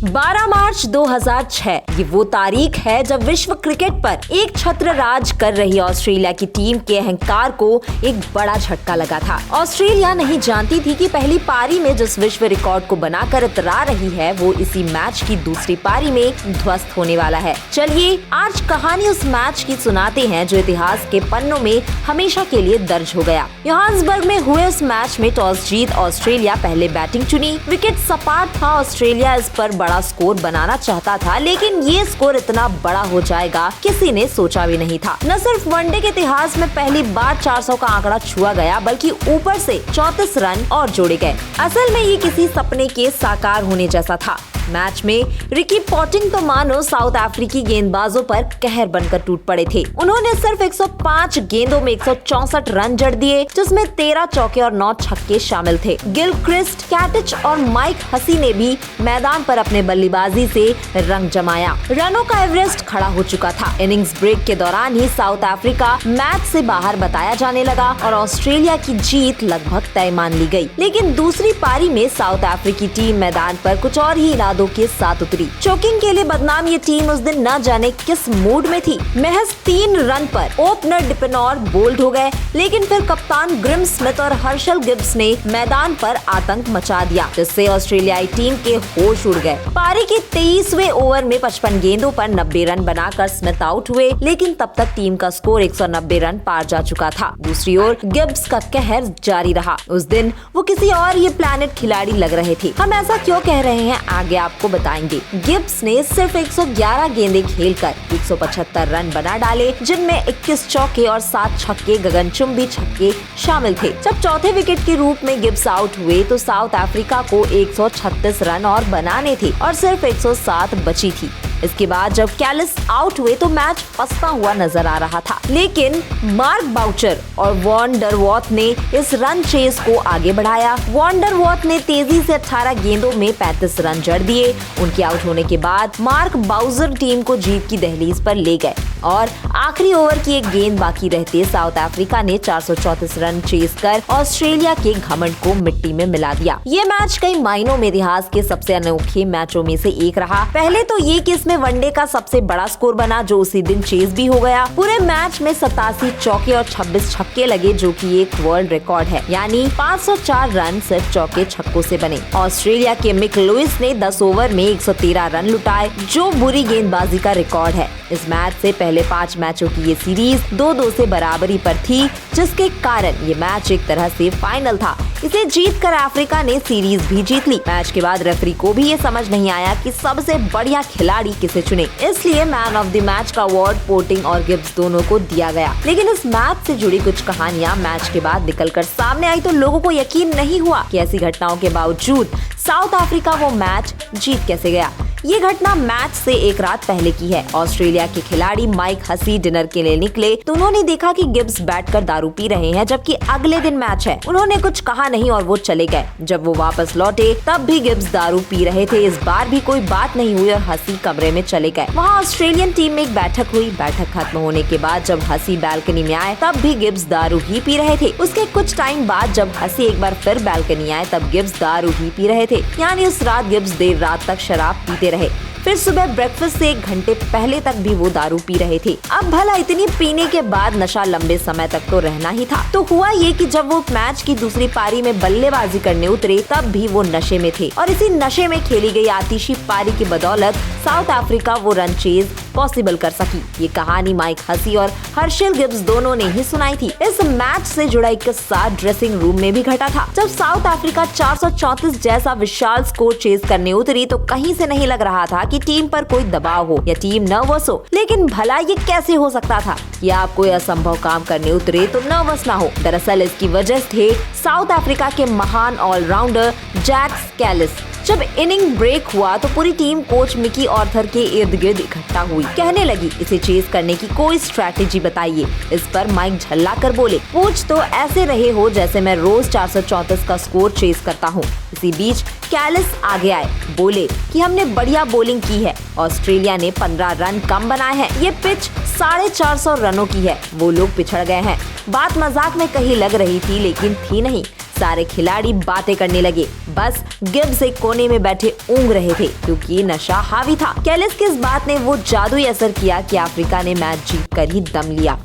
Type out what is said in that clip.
12 मार्च 2006 ये वो तारीख है जब विश्व क्रिकेट पर एक छत्र राज कर रही ऑस्ट्रेलिया की टीम के अहंकार को एक बड़ा झटका लगा था। ऑस्ट्रेलिया नहीं जानती थी कि पहली पारी में जिस विश्व रिकॉर्ड को बनाकर इतरा रही है वो इसी मैच की दूसरी पारी में ध्वस्त होने वाला है। चलिए आज कहानी उस मैच की सुनाते हैं जो इतिहास के पन्नों में हमेशा के लिए दर्ज हो गया। जोहान्सबर्ग में हुए उस मैच में टॉस जीत ऑस्ट्रेलिया पहले बैटिंग चुनी। विकेट सपाट था, ऑस्ट्रेलिया इस पर बड़ा स्कोर बनाना चाहता था, लेकिन ये स्कोर इतना बड़ा हो जाएगा किसी ने सोचा भी नहीं था। न सिर्फ वनडे के इतिहास में पहली बार 400 का आंकड़ा छुआ गया, बल्कि ऊपर से 34 रन और जोड़े गए। असल में ये किसी सपने के साकार होने जैसा था। मैच में रिकी पॉटिंग तो मानो साउथ अफ्रीकी गेंदबाजों पर कहर बनकर टूट पड़े थे। उन्होंने सिर्फ 105 गेंदों में 164 रन जड़ दिए, जिसमें 13 चौके और 9 छक्के शामिल थे। गिलक्रिस्ट, कैटिच और माइक हसी ने भी मैदान पर अपने बल्लेबाजी से रंग जमाया। रनों का एवरेस्ट खड़ा हो चुका था। इनिंग्स ब्रेक के दौरान ही साउथ अफ्रीका मैच से बाहर बताया जाने लगा और ऑस्ट्रेलिया की जीत लगभग तय मान ली गई। लेकिन दूसरी पारी में साउथ अफ्रीकी टीम मैदान पर कुछ और ही इरादों के साथ उतरी। चोकिंग के लिए बदनाम ये टीम उस दिन न जाने किस मूड में थी। महज 3 रन पर ओपनर डिपेनॉर बोल्ड हो गए, लेकिन फिर कप्तान ग्रिम स्मिथ और हर्शल गिब्स ने मैदान पर आतंक मचा दिया, जिससे ऑस्ट्रेलियाई टीम के होश उड़ गए। पारी के 23वें ओवर में 55 गेंदों पर 90 रन बनाकर स्मिथ आउट हुए, लेकिन तब तक टीम का स्कोर 190 रन पार जा चुका था। दूसरी ओर गिब्स का कहर जारी रहा। उस दिन वो किसी और ये प्लैनेट खिलाड़ी लग रहे थे। हम ऐसा क्यों कह रहे हैं आगे आपको बताएंगे। गिब्स ने सिर्फ 111 गेंदें खेलकर 175 रन बना डाले, जिनमें 21 चौके और 7 छक्के गगनचुंबी छक्के शामिल थे। जब चौथे विकेट के रूप में गिब्स आउट हुए तो साउथ अफ्रीका को 136 रन और बनाने थे और सिर्फ 107 बची थी। इसके बाद जब कैलिस आउट हुए तो मैच फंसता हुआ नजर आ रहा था, लेकिन मार्क बाउचर और वॉन डर वॉथ ने इस रन चेस को आगे बढ़ाया। वॉन डर वॉथ ने तेजी से 18 गेंदों में 35 रन जड़ दिए। उनके आउट होने के बाद मार्क बाउचर टीम को जीत की दहलीज पर ले गए और आखिरी ओवर की एक गेंद बाकी रहते साउथ अफ्रीका ने 434 रन चेस कर ऑस्ट्रेलिया के घमंड को मिट्टी में मिला दिया। ये मैच कई मायनों में इतिहास के सबसे अनोखे मैचों में से एक रहा। पहले तो ये कि इसमें वनडे का सबसे बड़ा स्कोर बना, जो उसी दिन चेस भी हो गया। पूरे मैच में 87 चौके और 26 छक्के लगे, जो कि एक वर्ल्ड रिकॉर्ड है। यानी 504 रन सिर्फ चौके छक्कों से बने। ऑस्ट्रेलिया के मिक लुइस ने 10 ओवर में 113 रन लुटाए, जो बुरी गेंदबाजी का रिकॉर्ड है। इस मैच से पहले 5 मैचों की ये सीरीज 2-2 से बराबरी पर थी, जिसके कारण ये मैच एक तरह से फाइनल था। इसे जीतकर अफ्रीका ने सीरीज भी जीत ली। मैच के बाद रेफरी को भी ये समझ नहीं आया कि सबसे बढ़िया खिलाड़ी किसे चुने, इसलिए मैन ऑफ द मैच का अवार्ड पोटिंग और गिब्स दोनों को दिया गया। लेकिन इस मैच से जुड़ी कुछ कहानियां मैच के बाद निकलकर सामने आई तो लोगों को यकीन नहीं हुआ कि ऐसी घटनाओं के बावजूद साउथ अफ्रीका वो मैच जीत कैसे गया। ये घटना मैच से एक रात पहले की है। ऑस्ट्रेलिया के खिलाड़ी माइक हसी डिनर के लिए निकले तो उन्होंने देखा कि गिब्स बैठकर दारू पी रहे हैं, जबकि अगले दिन मैच है। उन्होंने कुछ कहा नहीं और वो चले गए। जब वो वापस लौटे तब भी गिब्स दारू पी रहे थे। इस बार भी कोई बात नहीं हुई और हसी कमरे में चले गए। वहाँ ऑस्ट्रेलियन टीम में एक बैठक हुई। बैठक खत्म होने के बाद जब हसी बैल्कनी में आए तब भी गिब्स दारू ही पी रहे थे। उसके कुछ टाइम बाद जब हसी एक बार फिर बैल्कनी आए तब गिब्स दारू ही पी रहे थे। यानी उस रात गिब्स देर रात तक शराब पीते रहे। फिर सुबह ब्रेकफास्ट से 1 घंटे पहले तक भी वो दारू पी रहे थे। अब भला इतनी पीने के बाद नशा लंबे समय तक तो रहना ही था। तो हुआ ये कि जब वो मैच की दूसरी पारी में बल्लेबाजी करने उतरे तब भी वो नशे में थे और इसी नशे में खेली गई आतिशी पारी की बदौलत साउथ अफ्रीका वो रन चेज पॉसिबल कर सकी। ये कहानी माइक हसी और हर्शल गिब्स दोनों ने ही सुनाई थी। इस मैच से जुड़ा एक किस्सा ड्रेसिंग रूम में भी घटा था। जब साउथ अफ्रीका 434 जैसा विशाल स्कोर चेज करने उतरी तो कहीं से नहीं लग रहा था कि टीम पर कोई दबाव हो या टीम नर्वस हो। लेकिन भला ये कैसे हो सकता था कि आप कोई असंभव काम करने उतरे तो नर्वस ना हो। दरअसल इसकी वजह थे साउथ अफ्रीका के महान ऑलराउंडर जैक कैलिस। जब इनिंग ब्रेक हुआ तो पूरी टीम कोच मिकी ऑर्थर के इर्द गिर्द इकट्ठा हुई। कहने लगी, इसे चेज करने की कोई स्ट्रैटेजी बताइए। इस पर माइक झल्ला कर बोले, पूछ तो ऐसे रहे हो जैसे मैं रोज 434 का स्कोर चेज करता हूँ। इसी बीच कैलिस आगे आए, बोले कि हमने बढ़िया बॉलिंग की है। ऑस्ट्रेलिया ने 15 रन कम बनाए हैं। ये पिच 450 रनों की है। वो लोग पिछड़ गए हैं। बात मजाक में कहीं लग रही थी, लेकिन थी नहीं। सारे खिलाड़ी बातें करने लगे। बस गिब्स एक कोने में बैठे ऊँग रहे थे क्योंकि नशा हावी था। कैलिस की इस बात ने वो जादुई असर किया कि अफ्रीका ने मैच जीत कर ही दम लिया।